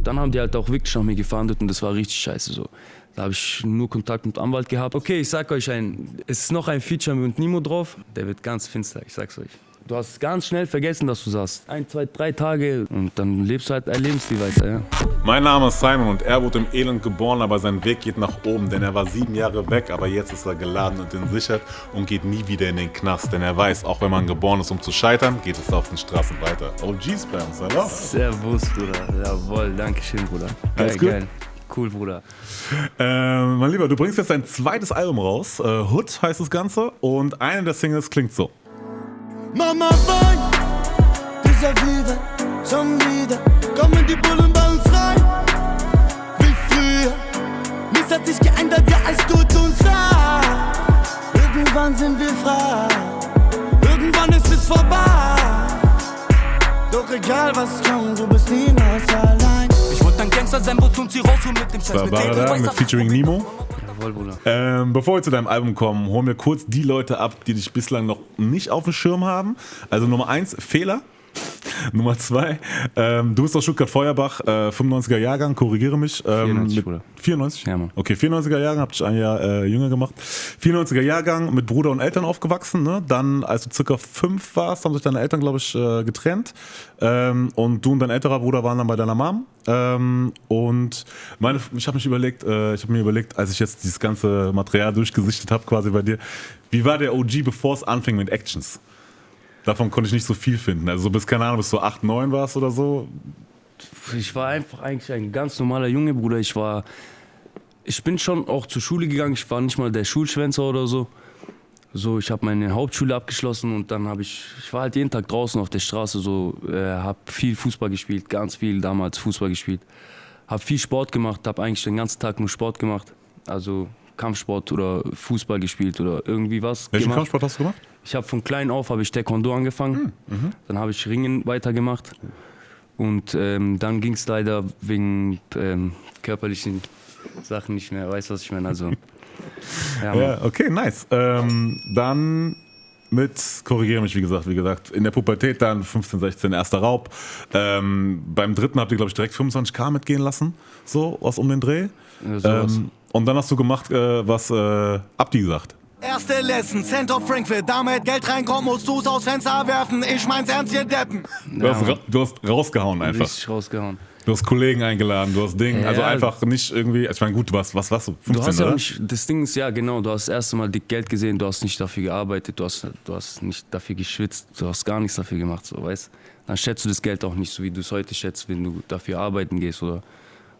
dann haben die halt auch wirklich nach mir gefahndet und das war richtig scheiße so. Da habe ich nur Kontakt mit dem Anwalt gehabt. Okay, ich sag euch, es ist noch ein Feature mit Nimo drauf, der wird ganz finster, ich sag's euch. Du hast ganz schnell vergessen, dass du saßt. 1, 2, 3 Tage und dann lebst du halt ein Lebensstil weiter, ja. Mein Name ist Simon und er wurde im Elend geboren, aber sein Weg geht nach oben, denn er war 7 Jahre weg, aber jetzt ist er geladen und entsichert und geht nie wieder in den Knast, denn er weiß, auch wenn man geboren ist, um zu scheitern, geht es auf den Straßen weiter. OG-Spams, hallo? Servus, Bruder. Jawohl, danke schön, Bruder. Alles gut? Geil. Cool, Bruder. Mein Lieber, du bringst jetzt dein zweites Album raus, Hood heißt das Ganze, und eine der Singles klingt so. Mama weint, déjà wieder, schon wieder, kommen die Bullen bei uns rein, wie früher, nichts hat sich geändert, ja es tut uns leid, irgendwann sind wir frei, irgendwann ist es vorbei, doch egal was kommt, du bist niemals allein. Ich wollte ein Gangster sein, wo tun sie raus und mit dem Scheiß mit dem mit featuring Nimo. Jawohl, Bruder. Bevor wir zu deinem Album kommen, holen wir kurz die Leute ab, die dich bislang noch nicht auf dem Schirm haben. Also Nummer 1, Fehler. Nummer 2, du bist aus Stuttgart-Feuerbach, 95er Jahrgang, korrigiere mich. 94, Bruder. 94? Ja, Mann. Okay, 94er Jahrgang, hab dich ein Jahr jünger gemacht. 94er Jahrgang, mit Bruder und Eltern aufgewachsen. Ne? Dann, als du circa 5 warst, haben sich deine Eltern, glaube ich, getrennt. Und du und dein älterer Bruder waren dann bei deiner Mom. Und ich habe mir überlegt, als ich jetzt dieses ganze Material durchgesichtet habe, quasi bei dir, wie war der OG, bevor es anfing mit Actions? Davon konnte ich nicht so viel finden. Also bis, keine Ahnung, bis du 8, 9 warst oder so. Ich war einfach eigentlich ein ganz normaler Junge, Bruder. Ich bin schon auch zur Schule gegangen. Ich war nicht mal der Schulschwänzer oder so. Ich habe meine Hauptschule abgeschlossen und dann ich war halt jeden Tag draußen auf der Straße, habe viel Fußball gespielt, ganz viel damals Fußball gespielt. Habe viel Sport gemacht, habe eigentlich den ganzen Tag nur Sport gemacht. Also Kampfsport oder Fußball gespielt oder irgendwie was. Welchen Kampfsport hast du gemacht? Ich habe von klein auf Taekwondo angefangen, dann habe ich Ringen weitergemacht und dann ging es leider wegen körperlichen Sachen nicht mehr, weißt du, was ich meine? Also, ja, okay, nice. Dann korrigiere mich, wie gesagt, in der Pubertät dann 15, 16, erster Raub. Beim dritten habt ihr, glaube ich, direkt 25.000 mitgehen lassen, so was um den Dreh. Ja, und dann hast du gemacht, was Abdi sagt. Erste Lesson, Cent of Frankfurt, damit Geld reinkommt, musst du's aus Fenster werfen, ich mein's ernst, ihr Deppen. Du hast rausgehauen einfach. Richtig rausgehauen. Du hast Kollegen eingeladen, du hast Dinge, also einfach nicht irgendwie, ich meine gut, was warst du, 15, du hast oder? Ja nicht, das Ding ist, ja genau, du hast das erste Mal dick Geld gesehen, du hast nicht dafür gearbeitet, du hast nicht dafür geschwitzt, du hast gar nichts dafür gemacht, so, weißt. Dann schätzt du das Geld auch nicht so, wie du es heute schätzt, wenn du dafür arbeiten gehst, oder,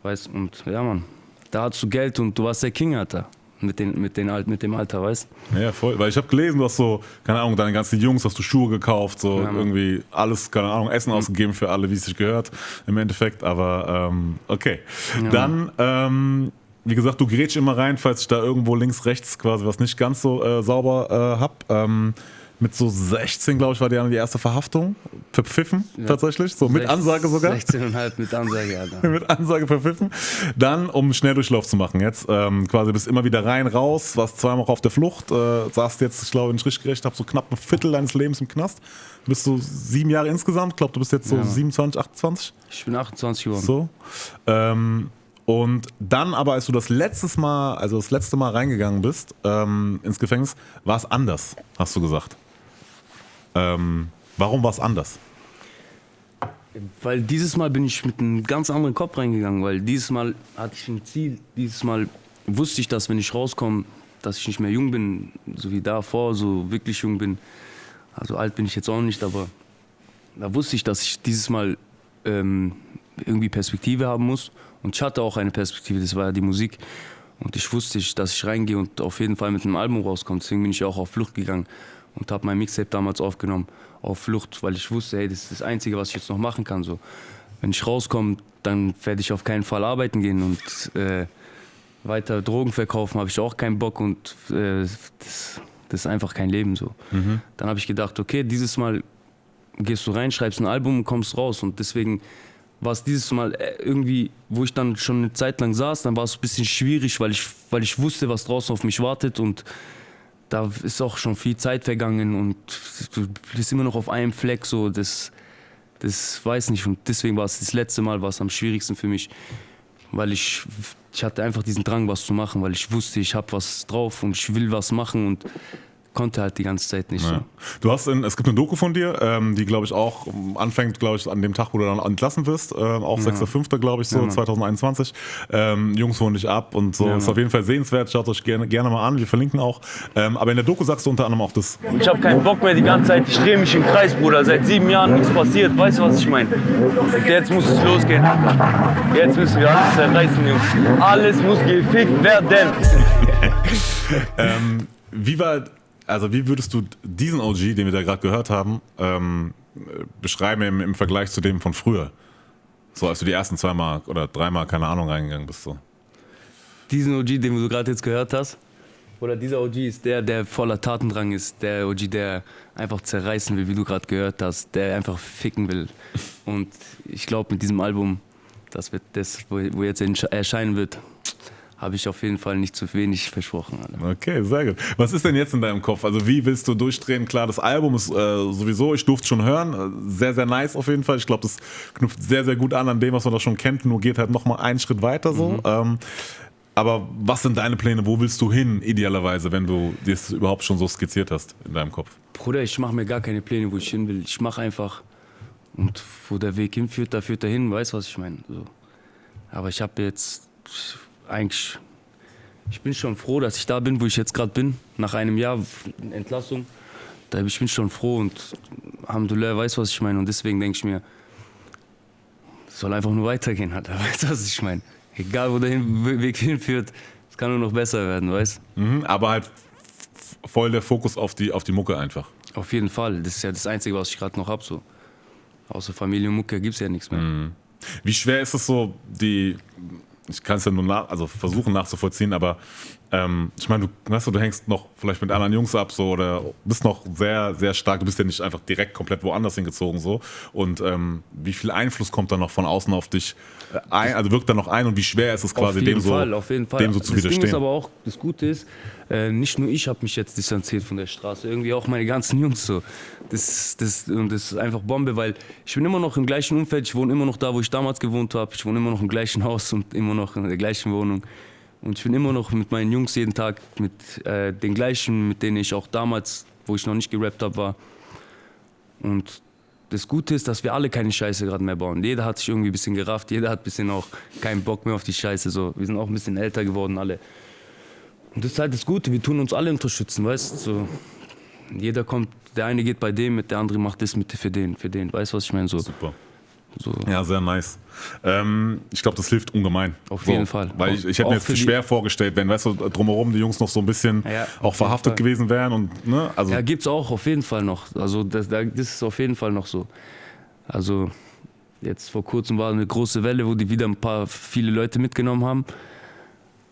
weißt, und ja, Mann, da hattest du Geld und du warst der King, Alter. Mit dem Alter, weißt du? Ja, voll. Weil ich habe gelesen, du hast so, keine Ahnung, deine ganzen Jungs hast du Schuhe gekauft, so ja, irgendwie alles, keine Ahnung, Essen ausgegeben für alle, wie es sich gehört im Endeffekt. Aber okay. Ja. Dann, wie gesagt, du grätsch immer rein, falls ich da irgendwo links, rechts quasi was nicht ganz so sauber hab. Mit so 16, glaube ich, war die erste Verhaftung. Verpfiffen, tatsächlich. So mit Ansage sogar. 16,5 mit Ansage, Alter. Mit Ansage verpfiffen. Dann, um Schnelldurchlauf zu machen jetzt, quasi bist immer wieder rein, raus, warst zweimal auf der Flucht, saßt jetzt, ich glaube, in Strichgerecht, hab so knapp ein Viertel deines Lebens im Knast. Bist so 7 Jahre insgesamt. Ich glaube, du bist jetzt so 27, 28. Ich bin 28 geworden. So. Und dann aber, als du das letzte Mal reingegangen bist ins Gefängnis, war es anders, hast du gesagt. Warum war es anders? Weil dieses Mal bin ich mit einem ganz anderen Kopf reingegangen, weil dieses Mal hatte ich ein Ziel, dieses Mal wusste ich, dass wenn ich rauskomme, dass ich nicht mehr jung bin, so wie davor, so wirklich jung bin. Also alt bin ich jetzt auch nicht, aber da wusste ich, dass ich dieses Mal irgendwie Perspektive haben muss. Und ich hatte auch eine Perspektive, das war ja die Musik. Und ich wusste, dass ich reingehe und auf jeden Fall mit einem Album rauskomme. Deswegen bin ich auch auf Flucht gegangen und habe mein Mixtape damals aufgenommen, auf Flucht, weil ich wusste, hey, das ist das Einzige, was ich jetzt noch machen kann. So. Wenn ich rauskomme, dann werde ich auf keinen Fall arbeiten gehen und weiter Drogen verkaufen habe ich auch keinen Bock und das ist einfach kein Leben so. Dann habe ich gedacht, okay, dieses Mal gehst du rein, schreibst ein Album und kommst raus und deswegen war es dieses Mal irgendwie, wo ich dann schon eine Zeit lang saß, dann war es ein bisschen schwierig, weil ich wusste, was draußen auf mich wartet und da ist auch schon viel Zeit vergangen und du bist immer noch auf einem Fleck, so das Das weiß nicht und deswegen war es das letzte Mal was am schwierigsten für mich, weil ich hatte einfach diesen Drang, was zu machen, weil ich wusste, ich habe was drauf und ich will was machen und konnte halt die ganze Zeit nicht so. Du hast es gibt eine Doku von dir, die glaube ich auch anfängt, glaube ich, an dem Tag, wo du dann entlassen wirst, auch 6.5. glaube ich so, 2021. Jungs holen dich ab und so, ist auf jeden Fall sehenswert, schaut euch gerne mal an, wir verlinken auch. Aber in der Doku sagst du unter anderem auch das. Ich habe keinen Bock mehr die ganze Zeit, ich drehe mich im Kreis, Bruder, seit 7 Jahren nichts passiert, weißt du, was ich meine? Jetzt muss es losgehen, jetzt müssen wir alles zerreißen, Jungs. Alles muss gefickt werden. Wie würdest du diesen OG, den wir da gerade gehört haben, beschreiben im Vergleich zu dem von früher? So, als du die ersten 2 Mal oder 3 Mal, keine Ahnung, reingegangen bist. So. Diesen OG, den du gerade jetzt gehört hast, oder dieser OG ist der voller Tatendrang ist, der OG, der einfach zerreißen will, wie du gerade gehört hast, der einfach ficken will. Und ich glaube, mit diesem Album, das wird das, wo jetzt erscheinen wird, habe ich auf jeden Fall nicht zu wenig versprochen. Alter. Okay, sehr gut. Was ist denn jetzt in deinem Kopf? Also wie willst du durchdrehen? Klar, das Album ist sowieso, ich durfte es schon hören, sehr, sehr nice auf jeden Fall. Ich glaube, das knüpft sehr, sehr gut an dem, was man da schon kennt, nur geht halt nochmal einen Schritt weiter so. Aber was sind deine Pläne? Wo willst du hin, idealerweise, wenn du das überhaupt schon so skizziert hast in deinem Kopf? Bruder, ich mache mir gar keine Pläne, wo ich hin will. Ich mache einfach. Und wo der Weg hinführt, da führt er hin, weißt du, was ich meine? So. Aber ich habe jetzt eigentlich, ich bin schon froh, dass ich da bin, wo ich jetzt gerade bin, nach einem Jahr Entlassung. Ich bin schon froh und Alhamdulillah, weißt du, was ich meine? Und deswegen denke ich mir, es soll einfach nur weitergehen, Alter, weißt du, was ich meine? Egal, wo der Weg hinführt, es kann nur noch besser werden, weißt du? Aber halt voll der Fokus auf die Mucke einfach. Auf jeden Fall, das ist ja das Einzige, was ich gerade noch habe, so. Außer Familie und Mucke gibt es ja nichts mehr. Wie schwer ist es so, ich kann es ja nur versuchen nachzuvollziehen, aber ich meine, du hängst noch vielleicht mit anderen Jungs ab so, oder bist noch sehr, sehr stark, du bist ja nicht einfach direkt komplett woanders hingezogen so, und wie viel Einfluss kommt da noch von außen auf dich also wirkt da noch ein, und wie schwer ist es quasi dem so zu widerstehen? Das Ding ist aber auch, das Gute ist, nicht nur ich habe mich jetzt distanziert von der Straße, irgendwie auch meine ganzen Jungs so. Das ist einfach Bombe, weil ich bin immer noch im gleichen Umfeld, ich wohne immer noch da, wo ich damals gewohnt habe, ich wohne immer noch im gleichen Haus und immer noch in der gleichen Wohnung. Und ich bin immer noch mit meinen Jungs jeden Tag, mit den gleichen, mit denen ich auch damals, wo ich noch nicht gerappt habe, war. Und das Gute ist, dass wir alle keine Scheiße gerade mehr bauen. Jeder hat sich irgendwie ein bisschen gerafft, jeder hat ein bisschen auch keinen Bock mehr auf die Scheiße. So. Wir sind auch ein bisschen älter geworden alle. Und das ist halt das Gute, wir tun uns alle unterstützen, weißt du? So. Jeder kommt, der eine geht bei dem mit, der andere macht das mit für den. Weißt du, was ich meine? So. Super. So. Ja, sehr nice. Ich glaube, das hilft ungemein. Auf jeden Fall. Weil ich hätte mir jetzt schwer vorgestellt, wenn, weißt du, drumherum die Jungs noch so ein bisschen auch verhaftet gewesen wären. Und, ne, also ja, gibt's auch auf jeden Fall noch. Also das ist auf jeden Fall noch so. Also jetzt vor kurzem war eine große Welle, wo die wieder viele Leute mitgenommen haben.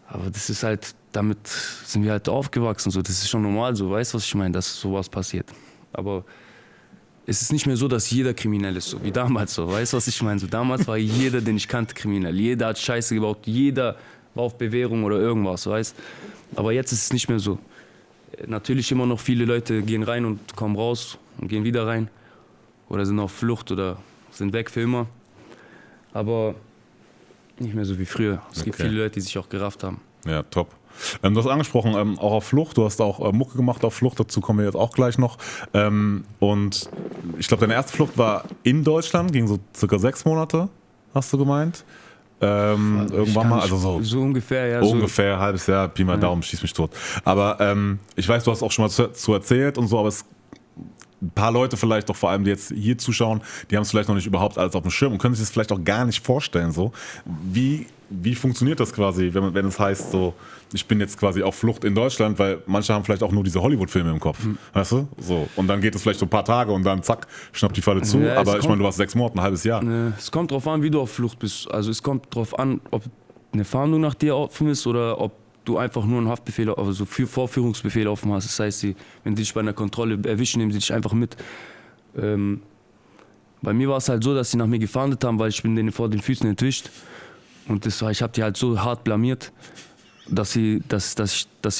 Aber das ist halt, damit sind wir halt aufgewachsen. So. Das ist schon normal so, weißt du, was ich meine, dass sowas passiert. Aber es ist nicht mehr so, dass jeder kriminell ist, so wie damals so. Weißt du, was ich meine? So, damals war jeder, den ich kannte, kriminell. Jeder hat Scheiße gebaut, jeder war auf Bewährung oder irgendwas, weißt du? Aber jetzt ist es nicht mehr so. Natürlich immer noch viele Leute gehen rein und kommen raus und gehen wieder rein. Oder sind auf Flucht oder sind weg für immer. Aber nicht mehr so wie früher. Es gibt viele Leute, die sich auch gerafft haben. Ja, top. Du hast angesprochen, auch auf Flucht, du hast auch Mucke gemacht auf Flucht, dazu kommen wir jetzt auch gleich noch. Und ich glaube, deine erste Flucht war in Deutschland, ging so circa 6 Monate, hast du gemeint. Irgendwann mal, also so ungefähr, ja. Ungefähr, ein halbes Jahr, Pi mal Daumen, schieß mich tot. Aber ich weiß, du hast auch schon mal zu erzählt und so, aber ein paar Leute vielleicht auch vor allem, die jetzt hier zuschauen, die haben es vielleicht noch nicht überhaupt alles auf dem Schirm und können sich das vielleicht auch gar nicht vorstellen. So. Wie funktioniert das quasi, wenn es heißt, so, ich bin jetzt quasi auf Flucht in Deutschland, weil manche haben vielleicht auch nur diese Hollywood-Filme im Kopf, weißt du? So. Und dann geht es vielleicht so ein paar Tage und dann zack, schnappt die Falle zu. Ja, aber ich meine, du warst 6 Monate, ein halbes Jahr. Es kommt drauf an, wie du auf Flucht bist. Also es kommt drauf an, ob eine Fahndung nach dir offen ist oder ob du einfach nur einen Haftbefehl, also Vorführungsbefehl offen hast. Das heißt, wenn die dich bei einer Kontrolle erwischen, nehmen sie dich einfach mit. Bei mir war es halt so, dass sie nach mir gefahndet haben, weil ich bin denen vor den Füßen entwischt. Und ich habe die halt so hart blamiert, dass sie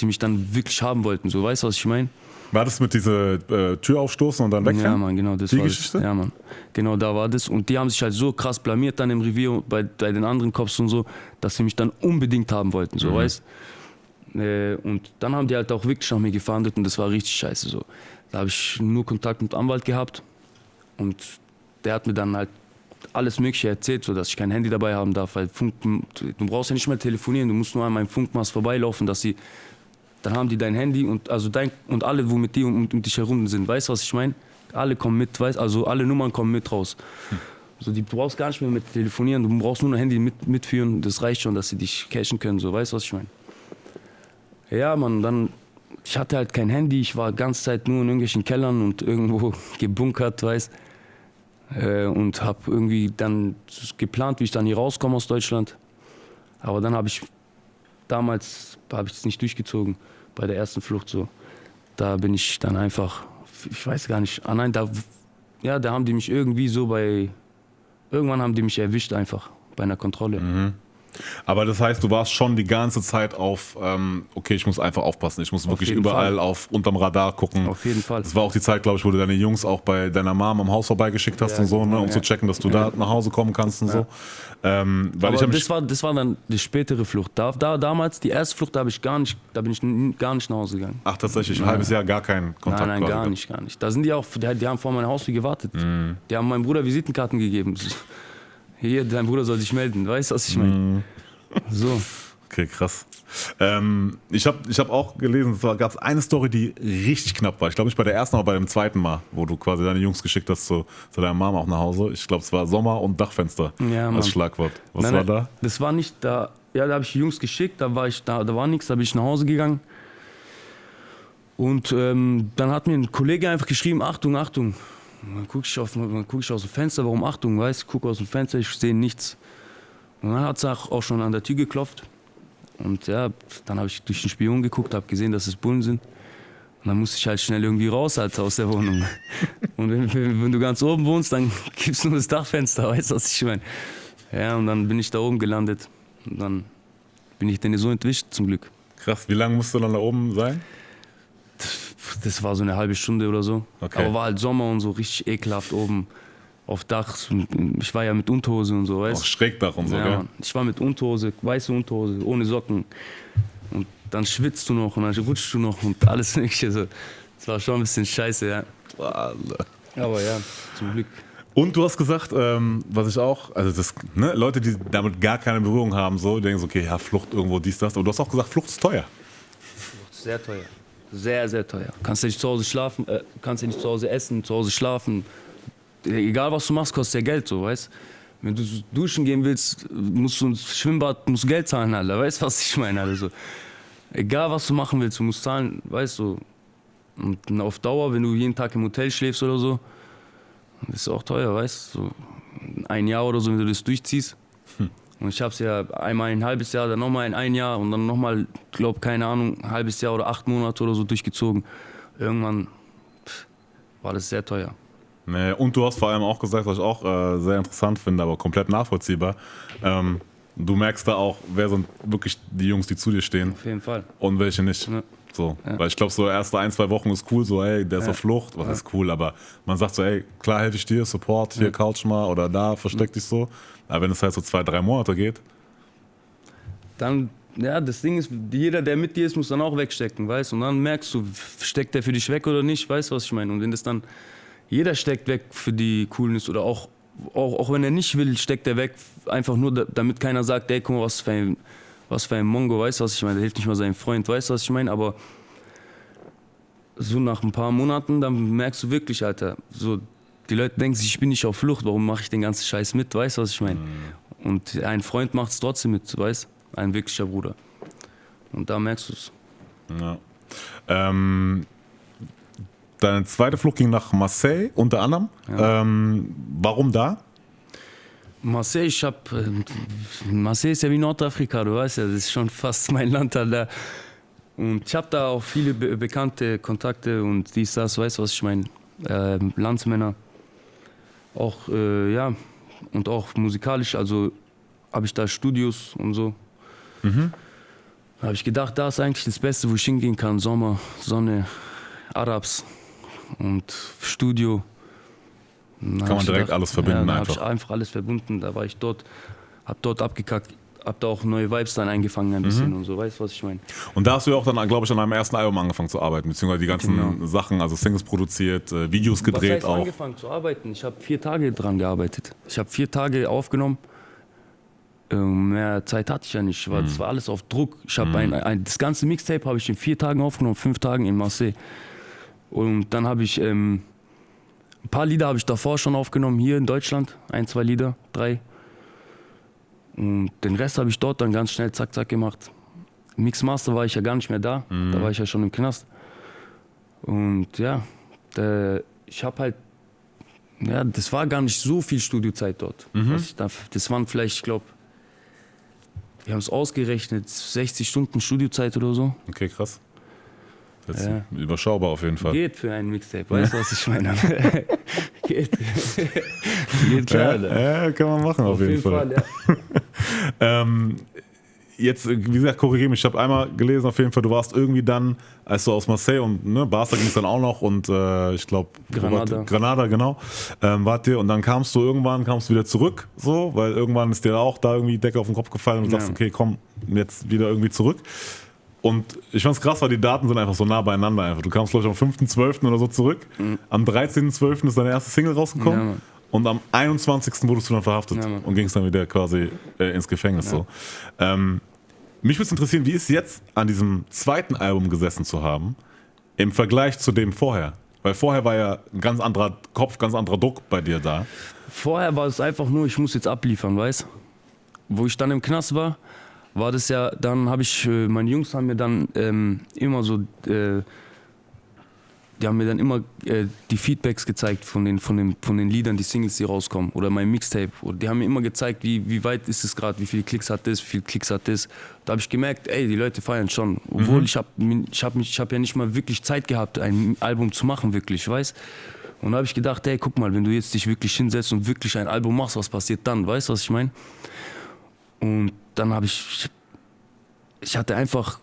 mich dann wirklich haben wollten. So, weißt du, was ich meine? War das mit dieser Tür aufstoßen und dann wegrennen? Ja, Mann, genau, das Die war Geschichte? das. Ja, Mann. Genau, da war das. Und die haben sich halt so krass blamiert dann im Revier bei den anderen Cops und so, dass sie mich dann unbedingt haben wollten, so, weißt. Und dann haben die halt auch wirklich nach mir gefahndet und das war richtig scheiße, so. Da habe ich nur Kontakt mit dem Anwalt gehabt und der hat mir dann halt alles Mögliche erzählt, so dass ich kein Handy dabei haben darf, weil du brauchst ja nicht mehr telefonieren, du musst nur an meinem Funkmast vorbeilaufen, dann haben die dein Handy und und alle, wo mit dir um dich herum sind, weißt du, was ich meine? Alle kommen mit, also alle Nummern kommen mit raus. So, du brauchst gar nicht mehr mit telefonieren, du brauchst nur ein Handy mitführen, das reicht schon, dass sie dich cashen können, so, weißt du, was ich meine? Ja, Mann, dann, ich hatte halt kein Handy, ich war die ganze Zeit nur in irgendwelchen Kellern und irgendwo gebunkert, weißt und habe irgendwie dann geplant, wie ich dann hier rauskomme aus Deutschland. Aber dann damals habe ich das nicht durchgezogen, bei der ersten Flucht so. Da bin ich dann einfach, ich weiß gar nicht, nein, da haben die mich irgendwie so irgendwann haben die mich erwischt einfach, bei einer Kontrolle. Aber das heißt, du warst schon die ganze Zeit auf, okay, ich muss einfach aufpassen, ich muss wirklich überall unterm Radar gucken. Auf jeden Fall. Das war auch die Zeit, glaube ich, wo du deine Jungs auch bei deiner Mom am Haus vorbeigeschickt hast und so, ne, um zu checken, dass du da nach Hause kommen kannst und so. Weil aber das war dann die spätere Flucht. Damals, die erste Flucht, da bin ich gar nicht nach Hause gegangen. Ach, tatsächlich, ein halbes Jahr gar keinen Kontakt. Nein, gar nicht. Da sind die haben vor meinem Haus gewartet. Die haben meinem Bruder Visitenkarten gegeben. Hier, dein Bruder soll sich melden, weißt du, was ich meine? So. Okay, krass. Ich hab auch gelesen, es gab eine Story, die richtig knapp war. Ich glaube nicht bei der ersten, aber bei dem zweiten Mal, wo du quasi deine Jungs geschickt hast zu deiner Mama auch nach Hause. Ich glaube, es war Sommer und Dachfenster als Schlagwort. Was war da? Das war nicht da. Ja, da habe ich die Jungs geschickt, da war nichts, da bin ich nach Hause gegangen. Und dann hat mir ein Kollege einfach geschrieben, Achtung, Achtung. Dann guck ich aus dem Fenster, warum Achtung, weißt du, gucke aus dem Fenster, ich sehe nichts. Und dann hat es auch schon an der Tür geklopft. Und ja, dann habe ich durch den Spion geguckt, habe gesehen, dass es Bullen sind. Und dann musste ich halt schnell irgendwie raus, Alter, aus der Wohnung. Und wenn du ganz oben wohnst, dann gibt's nur das Dachfenster, weißt du, was ich meine? Ja, und dann bin ich da oben gelandet. Und dann bin ich denen so entwischt, zum Glück. Krass, wie lange musst du dann da oben sein? Das war so eine halbe Stunde oder so. Okay. Aber war halt Sommer und so richtig ekelhaft oben auf Dach. Ich war ja mit Unterhose und so, weißt du? Auch Schrägdach und so, ja, gell? Mann. Ich war mit Unterhose, weiße Unterhose, ohne Socken. Und dann schwitzt du noch und dann rutschst du noch und alles Mögliche. So. Das war schon ein bisschen scheiße, ja. Aber ja, zum Glück. Und du hast gesagt, was ich auch, also Leute, die damit gar keine Berührung haben, so, die denken so, okay, ja, Flucht irgendwo, dies, das. Aber du hast auch gesagt, Flucht ist teuer. Sehr teuer. Sehr, sehr teuer. Kannst du nicht zu Hause schlafen, kannst du nicht zu Hause essen, zu Hause schlafen. Egal was du machst, kostet ja Geld, so, weißt. Wenn du duschen gehen willst, musst du ins Schwimmbad, musst Geld zahlen, Alter. Weißt du, was ich meine, also. Egal was du machen willst, du musst zahlen, weißt du. Und auf Dauer, wenn du jeden Tag im Hotel schläfst oder so, ist auch teuer, weißt du. So ein Jahr oder so, wenn du das durchziehst. Und ich hab's ja einmal ein halbes Jahr, dann nochmal ein Jahr und dann nochmal, glaub, keine Ahnung, ein halbes Jahr oder 8 Monate oder so durchgezogen. Irgendwann war das sehr teuer. Nee, und du hast vor allem auch gesagt, was ich auch sehr interessant finde, aber komplett nachvollziehbar. Du merkst da auch, wer sind wirklich die Jungs, die zu dir stehen. Auf jeden Fall. Und welche nicht. Ja. So. Ja. Weil ich glaube, so erste 1-2 Wochen ist cool, so ey, der ist auf Flucht, was ist cool, aber man sagt so, ey, klar helfe ich dir, Support, hier couch mal oder da, versteck dich so. Aber wenn es halt so 2-3 Monate geht. Dann, ja, das Ding ist, jeder, der mit dir ist, muss dann auch wegstecken, weißt du? Und dann merkst du, steckt der für dich weg oder nicht, weißt du, was ich meine? Und wenn das dann, jeder steckt weg für die Coolness oder auch wenn er nicht will, steckt er weg, einfach nur, damit keiner sagt, ey, guck mal, was für ein Mongo, weißt du, was ich meine? Der hilft nicht mal seinem Freund, weißt du, was ich meine? Aber so nach ein paar Monaten, dann merkst du wirklich, Alter, so, die Leute denken sich, ich bin nicht auf Flucht, warum mache ich den ganzen Scheiß mit, weißt du, was ich meine? Und ein Freund macht es trotzdem mit, weißt du, ein wirklicher Bruder. Und da merkst du es. Ja. Deine zweite Flucht ging nach Marseille, unter anderem. Ja. Warum da? Marseille, Marseille ist ja wie Nordafrika, du weißt ja, das ist schon fast mein Land da. Und ich habe da auch viele bekannte Kontakte und dies, das, weißt du, was ich meine? Landsmänner. Auch, ja, und auch musikalisch, also habe ich da Studios und so. Da habe ich gedacht, da ist eigentlich das Beste, wo ich hingehen kann. Sommer, Sonne, Arabs und Studio. Kann man direkt alles verbinden ja, einfach. Habe ich einfach alles verbunden. Da war ich dort, hab dort abgekackt, hab da auch neue Vibes dann eingefangen ein bisschen und so, weißt du, was ich meine? Und da hast du ja auch dann, glaube ich, an deinem ersten Album angefangen zu arbeiten, beziehungsweise die ganzen Sachen, also Singles produziert, Videos gedreht was heißt auch. angefangen zu arbeiten? Ich habe 4 Tage dran gearbeitet. Ich habe 4 Tage aufgenommen. Mehr Zeit hatte ich ja nicht, weil das war alles auf Druck. Ich habe das ganze Mixtape habe ich in 4 Tagen aufgenommen, 5 Tagen in Marseille. Und dann habe ich ein paar Lieder habe ich davor schon aufgenommen, hier in Deutschland. 1, 2 Lieder, 3. Und den Rest habe ich dort dann ganz schnell zack, zack gemacht. Mixmaster war ich ja gar nicht mehr da. Da war ich ja schon im Knast. Und ja, ich habe halt, ja, das war gar nicht so viel Studiozeit dort. Das waren vielleicht, ich glaube, wir haben es ausgerechnet, 60 Stunden Studiozeit oder so. Okay, krass. Das ist überschaubar auf jeden Fall. Geht für ein Mixtape, weißt du, was ich meine? Geht klar, ja, kann man machen auf jeden Fall. Ja. Jetzt, wie gesagt, korrigiere mich, ich habe einmal gelesen, auf jeden Fall, du warst irgendwie dann, als du aus Marseille und Barca ging es dann auch noch und ich glaube Granada, genau, wart ihr und dann kamst du wieder zurück, so, weil irgendwann ist dir auch da irgendwie die Decke auf den Kopf gefallen und du sagst, okay, komm, jetzt wieder irgendwie zurück. Und ich fand's krass, weil die Daten sind einfach so nah beieinander einfach. Du kamst, glaube ich, am 5.12. oder so zurück, am 13.12. ist deine erste Single rausgekommen. Ja, und am 21. wurdest du dann verhaftet und gingst dann wieder quasi ins Gefängnis. Ja. So. Mich würde es interessieren, wie ist es jetzt an diesem zweiten Album gesessen zu haben, im Vergleich zu dem vorher? Weil vorher war ja ein ganz anderer Kopf, ganz anderer Druck bei dir da. Vorher war es einfach nur, ich muss jetzt abliefern, weißt du? Wo ich dann im Knast war das ja, dann habe ich, meine Jungs haben mir dann immer so, die haben mir dann immer die Feedbacks gezeigt von den Liedern, die Singles, die rauskommen oder mein Mixtape. Und die haben mir immer gezeigt, wie weit ist es gerade, wie viele Klicks hat das, wie viele Klicks hat das. Da habe ich gemerkt, ey, die Leute feiern schon. Obwohl ich hab ja nicht mal wirklich Zeit gehabt, ein Album zu machen, wirklich, weißt. Und da habe ich gedacht, ey, guck mal, wenn du jetzt dich wirklich hinsetzt und wirklich ein Album machst, was passiert dann, weißt du, was ich meine? Und dann habe ich hatte einfach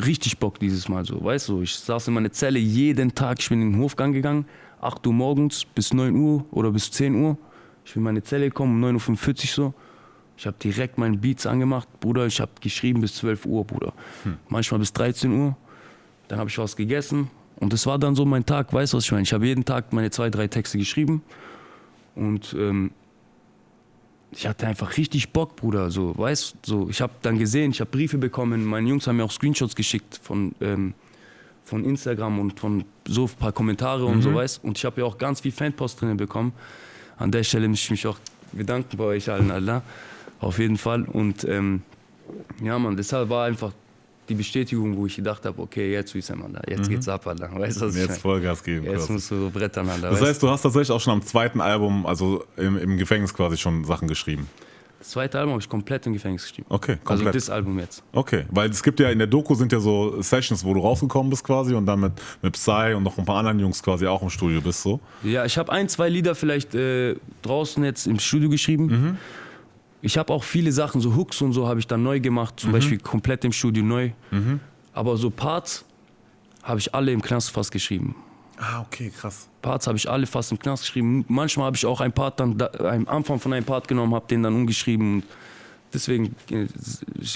richtig Bock dieses Mal so, weißt du, ich saß in meiner Zelle jeden Tag, ich bin in den Hofgang gegangen, 8 Uhr morgens bis 9 Uhr oder bis 10 Uhr, ich bin in meine Zelle gekommen, um 9.45 Uhr so, ich habe direkt meine Beats angemacht, Bruder, ich habe geschrieben bis 12 Uhr, Bruder, manchmal bis 13 Uhr, dann habe ich was gegessen und das war dann so mein Tag, weißt du, was ich meine, ich habe jeden Tag meine 2, 3 Texte geschrieben und ich hatte einfach richtig Bock, Bruder, so, weißt so, ich habe dann gesehen, ich habe Briefe bekommen, meine Jungs haben mir auch Screenshots geschickt von Instagram und von so ein paar Kommentare und so, weißt und ich habe ja auch ganz viel Fanpost drin bekommen. An der Stelle möchte ich mich auch bedanken bei euch allen, Alter, auf jeden Fall und ja, Mann, deshalb war einfach die Bestätigung, wo ich gedacht habe, okay, jetzt Wissam, Alter, jetzt geht's ab, Alter, weißt du, was ich meine? Jetzt Vollgas geben. Jetzt musst du so brettern, Alter. Das heißt, du hast tatsächlich auch schon am zweiten Album, also im Gefängnis quasi schon Sachen geschrieben? Das zweite Album habe ich komplett im Gefängnis geschrieben. Okay, komplett. Also das Album jetzt. Okay, weil es gibt ja in der Doku sind ja so Sessions, wo du rausgekommen bist quasi und dann mit Psy und noch ein paar anderen Jungs quasi auch im Studio bist, so? Ja, ich habe 1, 2 Lieder vielleicht draußen jetzt im Studio geschrieben. Ich habe auch viele Sachen, so Hooks und so habe ich dann neu gemacht, zum Beispiel komplett im Studio neu. Aber so Parts habe ich alle im Knast fast geschrieben. Ah, okay, krass. Parts habe ich alle fast im Knast geschrieben. Manchmal habe ich auch einen Part dann, am Anfang von einem Part genommen, habe den dann umgeschrieben. Deswegen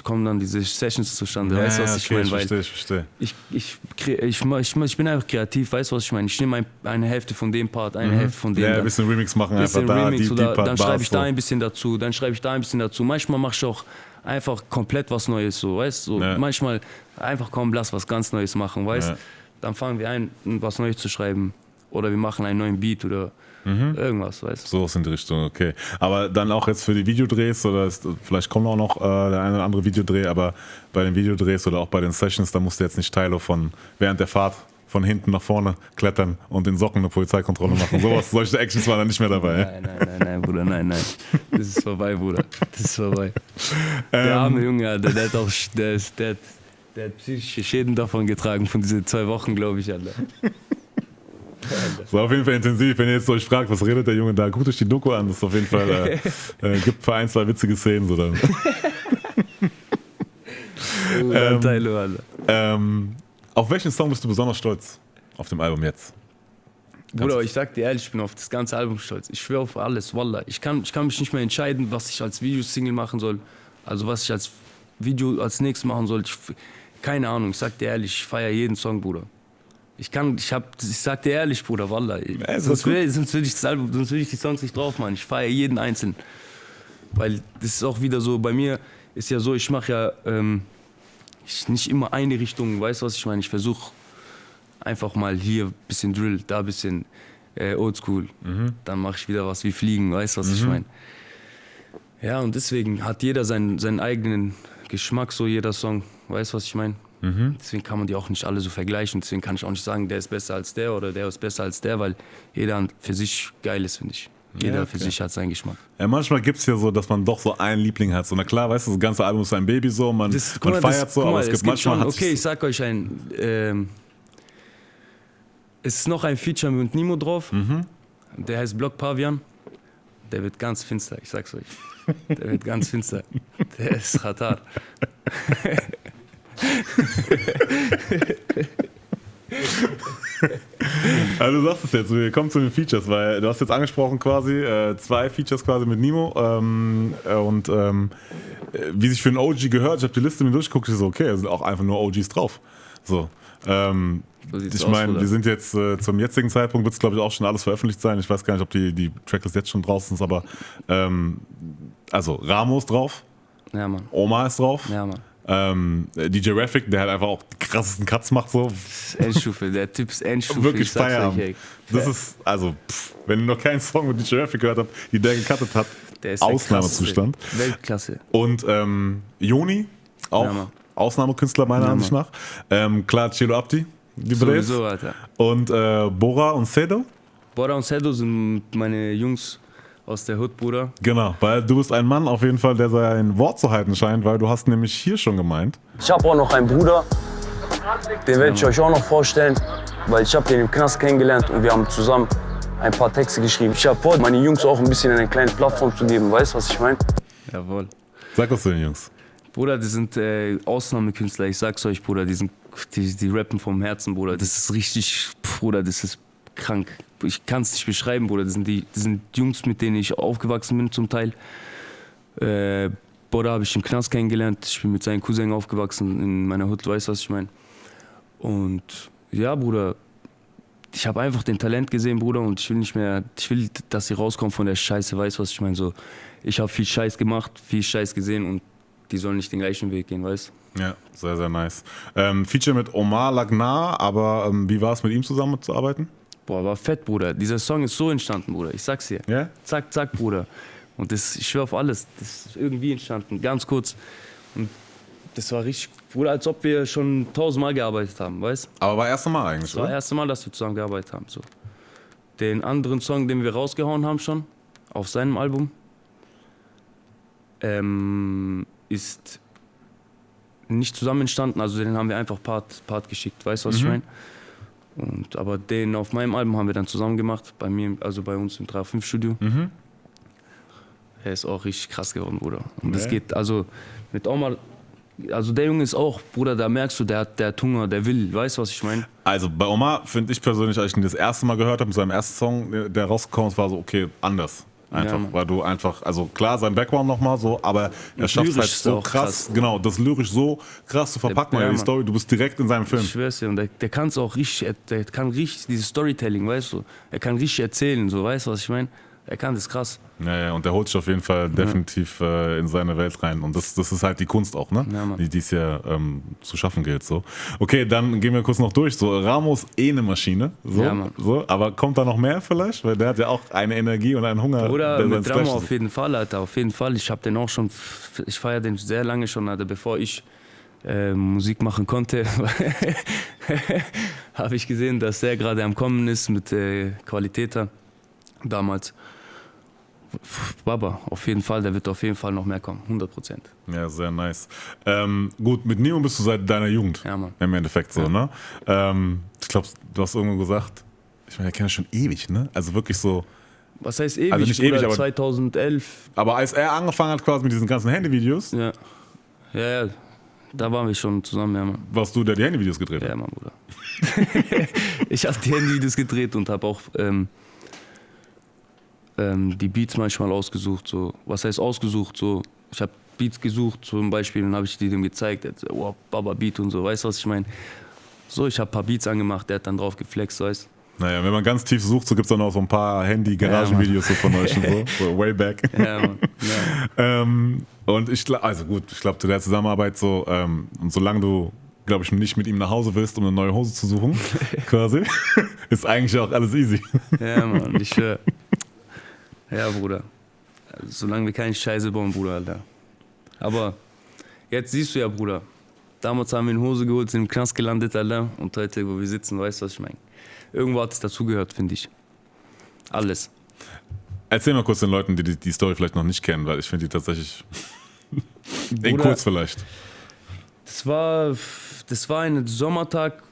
kommen dann diese Sessions zustande, weißt du, was ich meine? Ich verstehe. Ich bin einfach kreativ, weißt du, was ich meine? Ich nehme eine Hälfte von dem Part, eine Hälfte von dem. Ja, ein bisschen Remix machen, einfach da, Remix, die oder Part, dann schreibe ich da ein bisschen dazu, dann schreibe ich da ein bisschen dazu. Manchmal mache ich auch einfach komplett was Neues, so, weißt du? Ja. Manchmal einfach komm, lass was ganz Neues machen, weißt du? Ja. Dann fangen wir an, was Neues zu schreiben. Oder wir machen einen neuen Beat oder irgendwas, weißt du? So ist in die Richtung, okay. Aber dann auch jetzt für die Videodrehs oder vielleicht kommt auch noch der eine oder andere Videodreh, aber bei den Videodrehs oder auch bei den Sessions, da musst du jetzt nicht Teile von während der Fahrt von hinten nach vorne klettern und in Socken eine Polizeikontrolle machen. Solche Actions waren dann nicht mehr dabei. Nein, Bruder, nein. Das ist vorbei, Bruder. Das ist vorbei. Der arme Junge, Alter, der hat psychische Schäden davon getragen, von diesen 2 Wochen, glaube ich, Alter. Das war auf jeden Fall intensiv, wenn ihr jetzt euch fragt, was redet der Junge da, guckt euch die Doku an, das ist auf jeden Fall, gibt für 1, 2 witzige Szenen so dann. Auf welchen Song bist du besonders stolz auf dem Album jetzt? Bruder, ich sag dir ehrlich, ich bin auf das ganze Album stolz. Ich schwöre auf alles, Wallah. Ich kann mich nicht mehr entscheiden, was ich als Videosingle machen soll. Also was ich als Video als nächstes machen soll. Keine Ahnung, ich sag dir ehrlich, ich feiere jeden Song, Bruder. Ich sag dir ehrlich, Bruder, Wallah. Sonst will ich die Songs nicht drauf machen. Ich feiere jeden einzelnen. Weil das ist auch wieder so, bei mir ist ja so, ich mache ja nicht immer eine Richtung, weißt du, was ich meine? Ich versuche einfach mal hier ein bisschen Drill, da ein bisschen Oldschool. Dann mache ich wieder was wie Fliegen, weißt du, was ich meine? Ja, und deswegen hat jeder seinen eigenen Geschmack, so jeder Song, weißt du, was ich meine? Deswegen kann man die auch nicht alle so vergleichen. Deswegen kann ich auch nicht sagen, der ist besser als der oder der ist besser als der, weil jeder für sich geil ist, finde ich. Jeder für sich hat seinen Geschmack. Ja, manchmal gibt es ja so, dass man doch so einen Liebling hat. So, na klar, weißt du, das ganze Album ist ein Baby so, man feiert so, aber es gibt manchmal... Schon, okay, ich sag euch es ist noch ein Feature mit Nimo drauf, der heißt Block Pavian. Der wird ganz finster, ich sag's euch. Der wird ganz finster. Der ist Khatar. Also du sagst es jetzt, wir kommen zu den Features, weil du hast jetzt angesprochen quasi 2 Features quasi mit Nimo wie sich für einen OG gehört, ich habe die Liste mir durchgeguckt, ich so, okay, da sind auch einfach nur OGs drauf. So, ich meine, wir sind jetzt zum jetzigen Zeitpunkt, wird es glaube ich auch schon alles veröffentlicht sein, ich weiß gar nicht, ob die Tracklist jetzt schon draußen ist, aber also Ramos drauf, ja, Mann. Omar ist drauf. Ja, Mann. DJ Raffic, der halt einfach auch die krassesten Cuts macht so. Endstufe, der Typ ist Endstufe. Wirklich Feierabend. Das ist, also, wenn ihr noch keinen Song mit DJ Raffic gehört habt, die der gecuttet hat, der ist Ausnahmezustand. Weltklasse. Und Joni, auch Ausnahmekünstler meiner Ansicht nach. Klar, Celo Abdi, die Brees. Sowieso, Alter. Und Bora und Sedo. Bora und Sedo sind meine Jungs aus der Hood, Bruder. Genau, weil du bist ein Mann auf jeden Fall, der sein Wort zu halten scheint, weil du hast nämlich hier schon gemeint. Ich habe auch noch einen Bruder, den werde ich euch auch noch vorstellen, weil ich habe den im Knast kennengelernt und wir haben zusammen ein paar Texte geschrieben. Ich habe vor, meine Jungs auch ein bisschen eine kleine Plattform zu geben, weißt du, was ich meine? Jawohl. Sag was zu den Jungs. Bruder, die sind Ausnahmekünstler, ich sag's euch, Bruder, die rappen vom Herzen, Bruder. Das ist richtig, Bruder, das ist krank. Ich kann es nicht beschreiben, Bruder. Das sind Jungs, mit denen ich aufgewachsen bin zum Teil. Bruder habe ich im Knast kennengelernt. Ich bin mit seinen Cousin aufgewachsen in meiner Hut, weißt du, was ich meine? Und ja, Bruder, ich habe einfach den Talent gesehen, Bruder, und ich will, dass sie rauskommen von der Scheiße, weißt du, was ich meine? So, ich habe viel Scheiß gemacht, viel Scheiß gesehen und die sollen nicht den gleichen Weg gehen, weißt du? Ja, sehr, sehr nice. Feature mit Omar Lagnar, aber wie war es mit ihm zusammenzuarbeiten? Boah, war fett, Bruder. Dieser Song ist so entstanden, Bruder. Ich sag's dir. Ja? Zack, zack, Bruder. Und ich schwör auf alles. Das ist irgendwie entstanden, ganz kurz. Und das war richtig, Bruder, als ob wir schon 1000-mal gearbeitet haben, weißt du? Aber war das erste Mal eigentlich, Das war das erste Mal, dass wir zusammen gearbeitet haben. So. Den anderen Song, den wir rausgehauen haben schon, auf seinem Album, ist nicht zusammen entstanden. Also den haben wir einfach Part geschickt, weißt du, was ich meine? Aber den auf meinem Album haben wir dann zusammen gemacht, bei mir, also bei uns im 3-5 Studio. Er ist auch richtig krass geworden, Bruder. Und das geht, also mit Omar, also der Junge ist auch, Bruder, da merkst du, der hat Hunger, der will, weißt du, was ich meine? Also bei Omar finde ich persönlich, als ich ihn das erste Mal gehört habe, mit seinem ersten Song, der rausgekommen ist, war so, okay, anders. Einfach, ja, weil du einfach, also klar, sein Background nochmal so, aber er schafft es halt so krass, genau, das lyrisch so krass zu verpacken, die Story, du bist direkt in seinem Film. Ich schwör's dir, und der kann es auch richtig, der kann richtig, dieses Storytelling, weißt du, er kann richtig erzählen, so, weißt du, was ich meine? Er kann das krass. Ja, und der holt sich auf jeden Fall definitiv in seine Welt rein. Und das ist halt die Kunst auch, ne? Ja, die es ja zu schaffen gilt. So. Okay, dann gehen wir kurz noch durch. So, Ramos eine Maschine. So, ja, Mann. So, aber kommt da noch mehr vielleicht? Weil der hat ja auch eine Energie und einen Hunger. Oder mit Ramos auf jeden Fall, Alter. Auf jeden Fall. Ich feiere den sehr lange schon, Alter. Bevor ich Musik machen konnte, habe ich gesehen, dass der gerade am Kommen ist mit Qualitäter damals. Baba, auf jeden Fall, der wird auf jeden Fall noch mehr kommen, 100%. Ja, sehr nice. Gut, mit Nimo bist du seit deiner Jugend, ja, Mann. Im Endeffekt so, ne? Ich glaube, du hast irgendwo gesagt, ich meine, der kennt schon ewig, ne? Also wirklich so. Was heißt ewig? Also nicht ewig, aber 2011. Aber als er angefangen hat quasi mit diesen ganzen Handyvideos. Ja, Da waren wir schon zusammen, ja, Mann. Warst du, der die Handyvideos gedreht hat? Ja, Mann, Bruder. Ich habe die Handyvideos gedreht und habe auch die Beats manchmal ausgesucht. So. Was heißt ausgesucht? So, ich habe Beats gesucht zum Beispiel und habe ich die dem gezeigt. Der hat so, oh, Baba Beat und so. Weißt du, was ich meine? So, ich habe ein paar Beats angemacht, der hat dann drauf geflext, weißt du? Naja, wenn man ganz tief sucht, so gibt es dann auch so ein paar Handy-Garagen-Videos so von euch und so way back. Ja, Mann. Ja. Und ich glaube, zu der Zusammenarbeit so, und solange du, glaube ich, nicht mit ihm nach Hause willst, um eine neue Hose zu suchen, quasi, ist eigentlich auch alles easy. Ja, Mann, ich schwör. Ja, Bruder. Also, solange wir keine Scheiße bauen, Bruder, Alter. Aber jetzt siehst du ja, Bruder, damals haben wir eine Hose geholt, sind im Knast gelandet, Alter, und heute, wo wir sitzen, weißt du, was ich meine? Irgendwo hat es dazugehört, finde ich. Alles. Erzähl mal kurz den Leuten, die die Story vielleicht noch nicht kennen, weil ich finde die tatsächlich in kurz vielleicht. Das war ein Sommertag.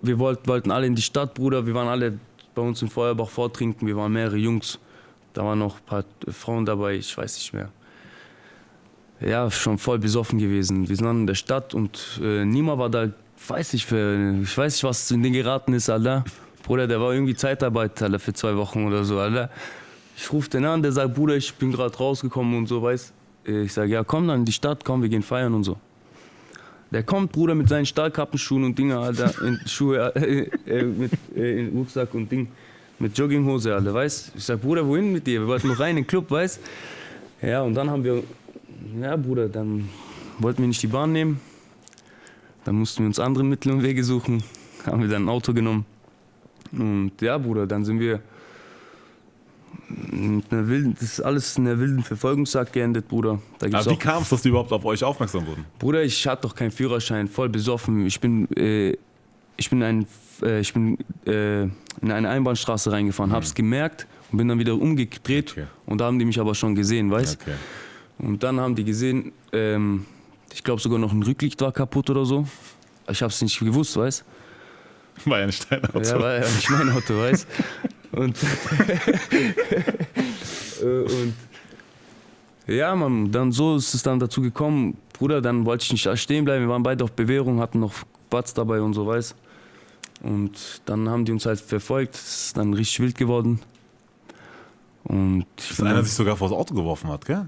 Wir wollten alle in die Stadt, Bruder. Wir waren alle bei uns in Feuerbach vortrinken. Wir waren mehrere Jungs. Da waren noch ein paar Frauen dabei, ich weiß nicht mehr. Ja, schon voll besoffen gewesen. Wir sind dann in der Stadt und niemand war da, ich weiß nicht, was in den geraten ist, Alter. Bruder, der war irgendwie Zeitarbeit, Alter, für 2 Wochen oder so, Alter. Ich rufe den an, der sagt, Bruder, ich bin gerade rausgekommen und so, weißt. Ich sage, ja, komm dann in die Stadt, komm, wir gehen feiern und so. Der kommt, Bruder, mit seinen Stahlkappenschuhen und Dinger, Alter, in Schuhe, in Rucksack und Ding, mit Jogginghose, Alter, weißt. Ich sag, Bruder, wohin mit dir? Wir wollten noch rein in den Club, weißt. Ja, und dann haben wir, ja, Bruder, dann wollten wir nicht die Bahn nehmen. Dann mussten wir uns andere Mittel und Wege suchen. Haben wir dann ein Auto genommen. Und ja, Bruder, dann sind wir das ist alles in einer wilden Verfolgungsjagd geendet, Bruder. Da gibt's Aber wie kam es, dass die überhaupt auf euch aufmerksam wurden? Bruder, ich hatte doch keinen Führerschein, voll besoffen. Ich bin in eine Einbahnstraße reingefahren, hab's gemerkt und bin dann wieder umgedreht. Okay. Und da haben die mich aber schon gesehen, weißt? Okay. Und dann haben die gesehen, ich glaube sogar noch ein Rücklicht war kaputt oder so. Ich hab's nicht gewusst, weißt? War ja nicht dein Auto. Ja, war ja nicht mein Auto, weißt? Und ja, Mann, dann so ist es dann dazu gekommen. Bruder, dann wollte ich nicht da stehen bleiben. Wir waren beide auf Bewährung, hatten noch Batz dabei und so, weißt. Und dann haben die uns halt verfolgt. Es ist dann richtig wild geworden. Und Dass einer sich sogar vor das Auto geworfen hat, gell?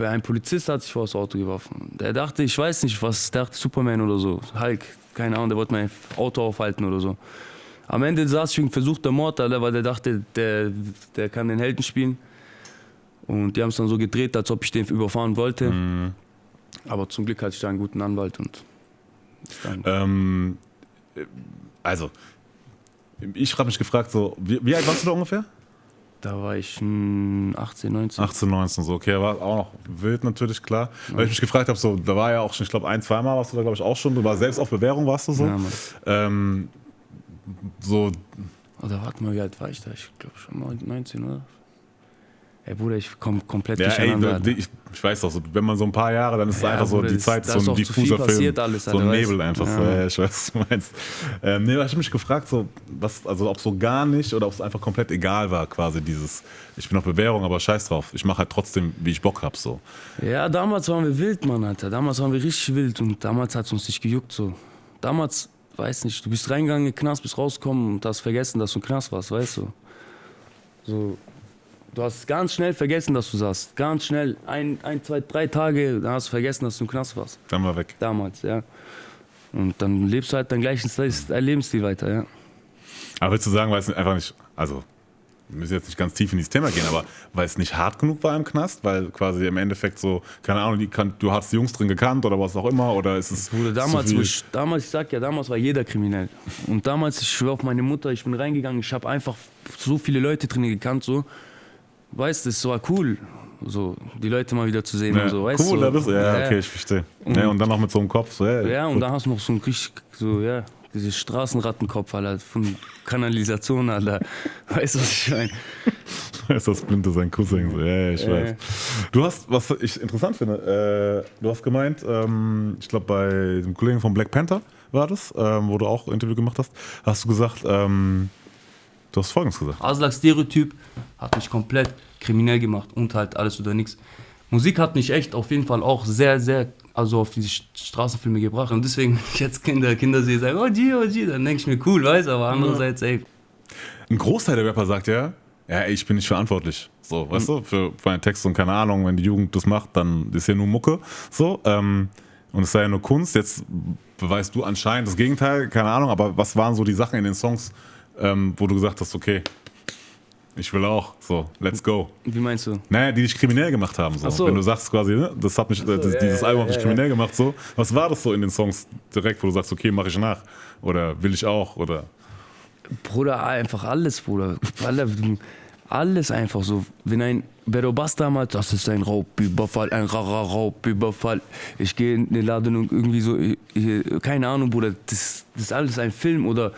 ein Polizist hat sich vor das Auto geworfen. Der dachte, ich weiß nicht was, der dachte Superman oder so, Hulk, keine Ahnung, der wollte mein Auto aufhalten oder so. Am Ende saß ich wegen versuchter Mord, Alter, weil der dachte, der kann den Helden spielen. Und die haben es dann so gedreht, als ob ich den überfahren wollte. Mhm. Aber zum Glück hatte ich da einen guten Anwalt. Und Also, ich habe mich gefragt, so, wie alt warst du da ungefähr? da war ich 18, 19. 18, 19, so, okay, war auch noch wild natürlich, klar. Weil ich mich gefragt habe, so, da war ja auch schon, ich glaube, 1-2 Mal warst du da, glaube ich, auch schon, du warst selbst auf Bewährung, warst du so. Ja, Mann. So, Oder warte mal, wie alt war ich da? Ich glaube schon 19, oder? Ey, Bruder, ich komme komplett ja, ey, durcheinander. ich weiß doch, so, wenn man so ein paar Jahre, dann ist es Ja, einfach so, Bruder, die Zeit ist da so ein ist auch zu diffuser viel Film, passiert alles, so ein Alter, Nebel weißt? einfach, Ja. so, ja, ich weiß, was du meinst. Nee, aber ich habe mich gefragt, so, also ob so gar nicht oder ob es einfach komplett egal war, quasi dieses, ich bin auf Bewährung, aber scheiß drauf, ich mache halt trotzdem, wie ich Bock hab, so. Ja, damals waren wir wild, Mann, Alter. Damals waren wir richtig wild und damals hat es uns nicht gejuckt, so. Damals, weiß nicht, du bist reingegangen in den Knast, bist rausgekommen und hast vergessen, dass du im Knast warst, weißt du. So, du hast ganz schnell vergessen, dass du saßt. Ganz schnell, 1, 2, 3 Tage, dann hast du vergessen, dass du im Knast warst. Dann war weg. Damals, ja. Und dann lebst du halt deinen gleichen Lebensstil weiter, ja. Aber willst du sagen, weil es einfach nicht, also, wir müssen jetzt nicht ganz tief in dieses Thema gehen, aber weil es nicht hart genug war im Knast, weil quasi im Endeffekt so, keine Ahnung, du hast die Jungs drin gekannt oder was auch immer, oder ist es Bruder, damals, ich sag ja, damals war jeder kriminell. Und damals, ich schwör auf meine Mutter, ich bin reingegangen, ich habe einfach so viele Leute drin gekannt, so. Weißt du, es war cool, so, die Leute mal wieder zu sehen ja, und so, weißt du. cool, So, da bist du, ja, okay, ich verstehe. Und dann noch mit so einem Kopf, so, ja, und dann hast du noch so einen richtig, so, ja, dieses Straßenrattenkopf, Alter, von Kanalisation, Alter. Weißt du, was ich meine? ist das Blinde sein Cousin, so, ja, ich weiß. Du hast, was ich interessant finde, du hast gemeint, ich glaube bei dem Kollegen von Black Panther war das, wo du auch ein Interview gemacht hast du gesagt, du hast Folgendes gesagt. Aslak-Stereotyp hat mich komplett kriminell gemacht und halt alles oder nichts. Musik hat mich echt auf jeden Fall auch sehr, sehr also auf diese Straßenfilme gebracht. Und deswegen, wenn ich jetzt Kinder sehe, sagen, oh G, dann denke ich mir, cool, weißt du, aber andererseits, ey. Ein Großteil der Rapper sagt ja, ey, ich bin nicht verantwortlich. So, weißt du, für meine Texte und keine Ahnung, wenn die Jugend das macht, dann ist ja nur Mucke. So, und es sei ja nur Kunst. Jetzt beweist du anscheinend das Gegenteil, keine Ahnung, aber was waren so die Sachen in den Songs, wo du gesagt hast, okay, ich will auch, so, let's go. Wie meinst du? Naja, die dich kriminell gemacht haben. So. Ach so. Wenn du sagst quasi, ne, das hat mich, dieses Album hat mich kriminell gemacht. So. Was war das so in den Songs direkt, wo du sagst, okay, mache ich nach? Oder will ich auch? Oder? Bruder, einfach alles, Bruder. Alles einfach so. Wenn ein Bedo Bass damals, das ist ein Raubüberfall, ein Raubüberfall. Ich gehe in den Laden und irgendwie so, keine Ahnung, Bruder, das ist alles ein Film oder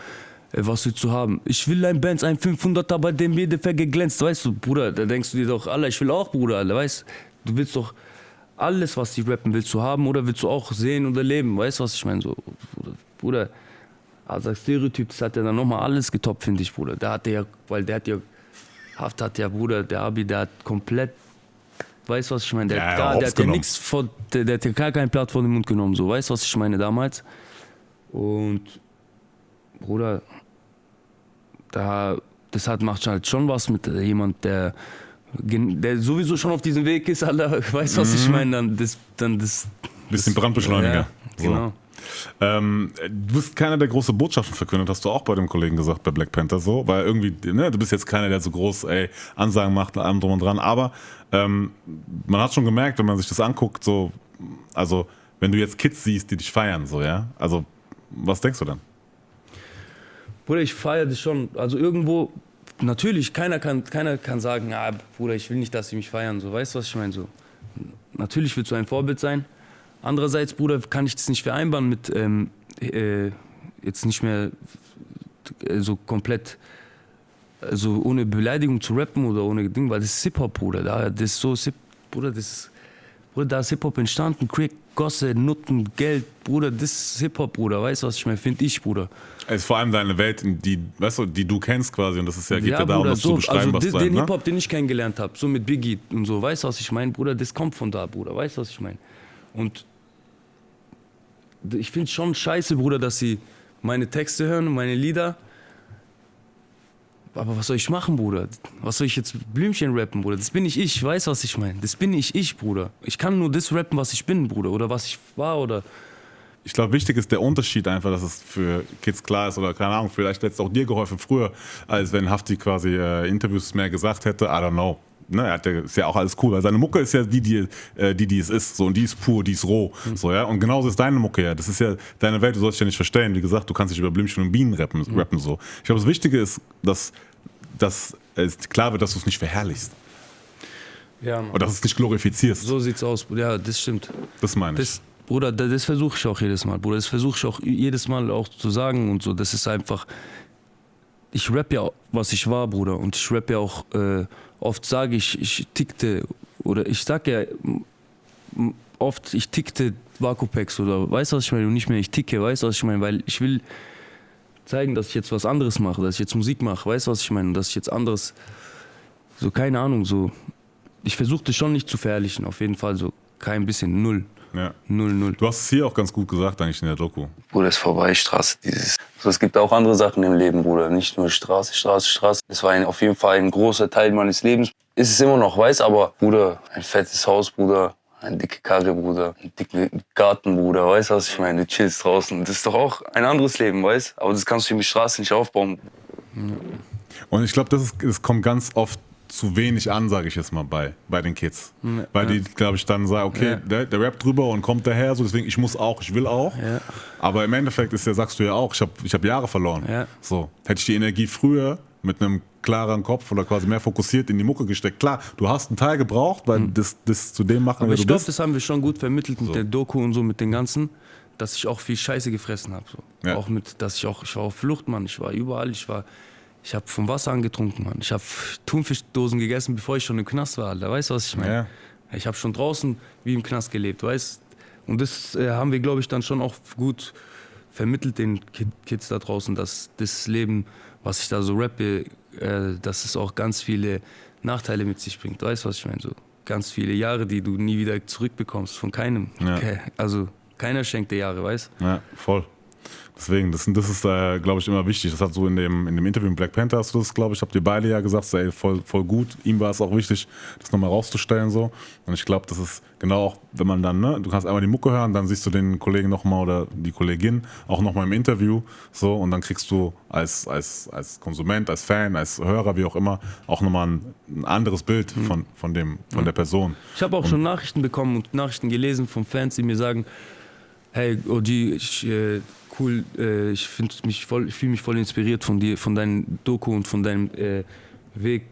was willst du haben? Ich will ein Benz, ein 500er, bei dem jede Fecke glänzt, weißt du, Bruder, da denkst du dir doch, Alter, ich will auch, Bruder, Alter, weißt du, willst doch alles, was die rappen, willst du haben oder willst du auch sehen oder leben, weißt du, was ich meine, so, Bruder, also Stereotyp, das hat ja dann nochmal alles getoppt, finde ich, Bruder, Haft hat ja, Bruder, der Abi, der hat komplett, weißt du, was ich meine, der hat ja nichts von, der hat ja gar kein Blatt vor den Mund genommen, so, weißt du, was ich meine, damals, und, Bruder, das macht halt schon was mit jemand, der sowieso schon auf diesem Weg ist, Alter, weißt du, was ich meine, dann das... Bisschen Brandbeschleuniger. Ja, so. genau. Du bist keiner, der große Botschaften verkündet, hast du auch bei dem Kollegen gesagt, bei Black Panther so, weil irgendwie, ne, du bist jetzt keiner, der so groß, Ansagen macht, allem drum und dran, aber man hat schon gemerkt, wenn man sich das anguckt, so, also, wenn du jetzt Kids siehst, die dich feiern, so, ja, also, was denkst du dann? Bruder, ich feiere dich schon. Also irgendwo, natürlich, keiner kann sagen, Bruder, ich will nicht, dass sie mich feiern. So, weißt du, was ich meine? So, natürlich willst du ein Vorbild sein. Andererseits, Bruder, kann ich das nicht vereinbaren mit jetzt nicht mehr so komplett, also ohne Beleidigung zu rappen oder ohne Ding, weil das ist Hip-Hop, Bruder. Da ist Hip-Hop entstanden, Crack, Gosse, Nutten, Geld, Bruder, das ist Hip-Hop, Bruder, weißt du, was ich meine, finde ich, Bruder. Es ist vor allem deine Welt, die du kennst quasi und das ist geht ja darum, Bruder, dass du beschreiben, was den Hip-Hop, den ich kennengelernt habe, so mit Biggie und so, weißt du, was ich meine, Bruder, das kommt von da, Bruder, weißt du, was ich meine. Und ich finde es schon scheiße, Bruder, dass sie meine Texte hören und meine Lieder. Aber was soll ich machen, Bruder? Was soll ich jetzt Blümchen rappen, Bruder? Das bin nicht ich, weißt du, was ich meine? Das bin nicht ich, Bruder. Ich kann nur das rappen, was ich bin, Bruder, oder was ich war, oder... Ich glaube, wichtig ist der Unterschied einfach, dass es für Kids klar ist oder keine Ahnung, vielleicht hätte es auch dir geholfen früher, als wenn Hafti quasi Interviews mehr gesagt hätte, I don't know. Ne, ist ja auch alles cool, weil seine Mucke ist ja die es ist, so, und die ist pur, die ist roh, so, ja, und genauso ist deine Mucke ja, das ist ja deine Welt, du sollst dich ja nicht verstellen, wie gesagt, du kannst nicht über Blümchen und Bienen rappen so. Ich glaube, das Wichtige ist, dass es klar wird, dass du es nicht verherrlichst. Ja, Mann. Oder dass du es nicht glorifizierst. So sieht's aus, ja, das stimmt. Das meine ich. Bruder, das versuche ich auch jedes Mal, Bruder, das versuche ich auch jedes Mal auch zu sagen und so, das ist einfach, ich rapp ja, was ich war, Bruder, und ich rapp ja auch, oft sage ich tickte, oder ich sag ja oft, ich tickte Vakupex oder weißt du, was ich meine, und nicht mehr ich ticke, weißt du, was ich meine, weil ich will zeigen, dass ich jetzt was anderes mache, dass ich jetzt Musik mache, weißt du, was ich meine, dass ich jetzt anderes, so keine Ahnung, so, ich versuche das schon nicht zu verherrlichen, auf jeden Fall so, kein bisschen, null. Ja. 0-0. Du hast es hier auch ganz gut gesagt, eigentlich in der Doku. Bruder, ist vorbei, Straße, dieses. Also, es gibt auch andere Sachen im Leben, Bruder. Nicht nur Straße. Das war auf jeden Fall ein großer Teil meines Lebens. Ist es immer noch, weiß, aber, Bruder, ein fettes Haus, Bruder, eine dicke Karre, Bruder, einen dicken Garten, Bruder, weißt du, was ich meine? Du chillst draußen. Das ist doch auch ein anderes Leben, weißt du? Aber das kannst du mit Straße nicht aufbauen. Und ich glaube, es kommt ganz oft zu wenig an, sage ich jetzt mal, bei den Kids. Ja. Weil die, glaube ich, dann sagen, okay, der rappt drüber und kommt daher, so deswegen, ich muss auch, ich will auch. Ja. Aber im Endeffekt sagst du ja auch, ich hab Jahre verloren. Ja. So, hätte ich die Energie früher mit einem klareren Kopf oder quasi mehr fokussiert in die Mucke gesteckt. Klar, du hast einen Teil gebraucht, weil das zu dem machen, aber ich glaube, das haben wir schon gut vermittelt mit der Doku und so, mit den ganzen, dass ich auch viel Scheiße gefressen habe. So. Ja. Auch ich war auf Flucht, Mann, ich war überall, ich habe vom Wasser angetrunken, Mann. Ich habe Thunfischdosen gegessen, bevor ich schon im Knast war, Alter. Weißt du, was ich meine? Ja. Ich habe schon draußen wie im Knast gelebt, weißt du? Und das haben wir, glaube ich, dann schon auch gut vermittelt den Kids da draußen, dass das Leben, was ich da so rappe, dass es auch ganz viele Nachteile mit sich bringt. Weißt du, was ich meine? So, ganz viele Jahre, die du nie wieder zurückbekommst von keinem. Ja. Okay. Also keiner schenkt dir Jahre, weißt du? Ja, voll. Deswegen, das ist glaube ich, immer wichtig. Das hat so in dem Interview mit Black Panther, hast du das, glaube ich, habt ihr beide ja gesagt, so, ey, voll gut. Ihm war es auch wichtig, das nochmal rauszustellen. So. Und ich glaube, das ist genau auch, wenn man dann, ne, du kannst einmal die Mucke hören, dann siehst du den Kollegen nochmal oder die Kollegin auch nochmal im Interview. So, und dann kriegst du als Konsument, als Fan, als Hörer, wie auch immer, auch nochmal ein anderes Bild von der Person. Ich habe auch schon Nachrichten bekommen und Nachrichten gelesen von Fans, die mir sagen, hey OG, cool, ich fühle mich voll inspiriert von dir, von deinem Doku und von deinem Weg.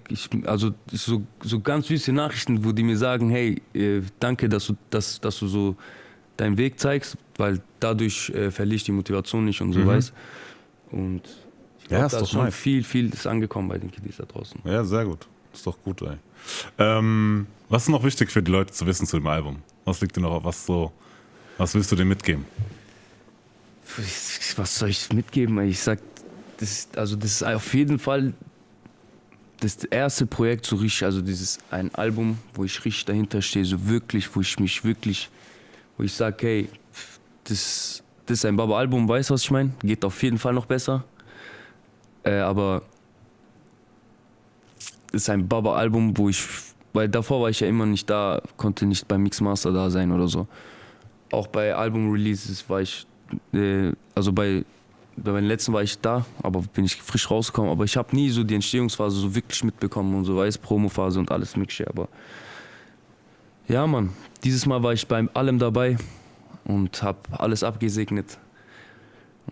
Also so ganz süße Nachrichten, wo die mir sagen, hey, danke, dass du so deinen Weg zeigst, weil dadurch verliere ich die Motivation nicht und so weißt. Und ich glaube, ist da doch ist schon nice. viel ist angekommen bei den Kiddies da draußen. Ja, sehr gut. Ist doch gut, ey. Was ist noch wichtig für die Leute zu wissen zu dem Album? Was liegt dir noch auf? Was willst du denen mitgeben? Was soll ich mitgeben? Ich sag, das ist auf jeden Fall das erste Projekt so richtig, also ein Album, wo ich richtig dahinter stehe, so wirklich, wo ich sag, hey, das ist ein Baba-Album, weißt du, was ich meine? Geht auf jeden Fall noch besser. Aber das ist ein Baba-Album, weil davor war ich ja immer nicht da, konnte nicht beim Mixmaster da sein oder so. Auch bei Album-Releases war ich, also bei den letzten war ich da, aber bin ich frisch rausgekommen. Aber ich habe nie so die Entstehungsphase so wirklich mitbekommen und so, weiß, Promophase und alles Mögliche. Aber ja, Mann, dieses Mal war ich bei allem dabei und habe alles abgesegnet.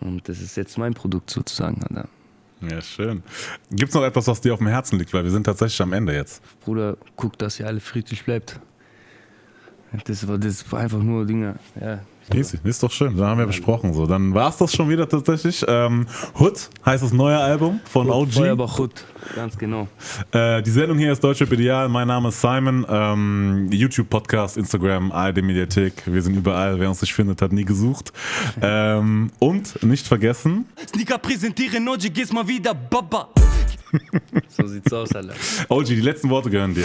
Und das ist jetzt mein Produkt sozusagen. Alter. Ja, schön. Gibt es noch etwas, was dir auf dem Herzen liegt? Weil wir sind tatsächlich am Ende jetzt. Bruder, guck, dass ihr alle friedlich bleibt. Das war einfach nur Dinge, ja. Easy, ist doch schön, dann haben wir besprochen. So. Dann war es das schon wieder tatsächlich. Hood heißt das neue Album von OG. Feuerbach Hood, ganz genau. Die Sendung hier ist Deutschrap Ideal. Mein Name ist Simon. YouTube, Podcast, Instagram, ARD Mediathek. Wir sind überall. Wer uns nicht findet, hat nie gesucht. Und nicht vergessen. Sneaker präsentieren, OG, gehst mal wieder, Baba. So sieht's aus, Alter. OG, die letzten Worte gehören dir.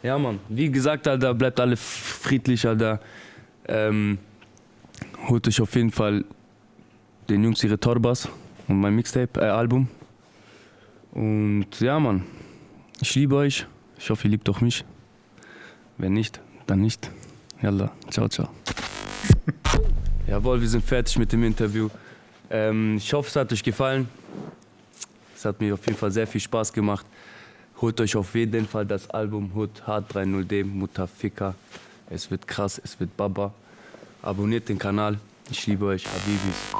Ja, Mann. Wie gesagt, Alter, bleibt alle friedlich, Alter. Holt euch auf jeden Fall den Jungs ihre Torbas und mein Mixtape-Album. Und ja, Mann. Ich liebe euch. Ich hoffe, ihr liebt auch mich. Wenn nicht, dann nicht. Yalla, ciao, ciao. Jawohl, wir sind fertig mit dem Interview. Ich hoffe, es hat euch gefallen. Es hat mir auf jeden Fall sehr viel Spaß gemacht. Holt euch auf jeden Fall das Album Hood Hard 30D, Mutter Ficker. Es wird krass, es wird Baba. Abonniert den Kanal. Ich liebe euch, Habibis.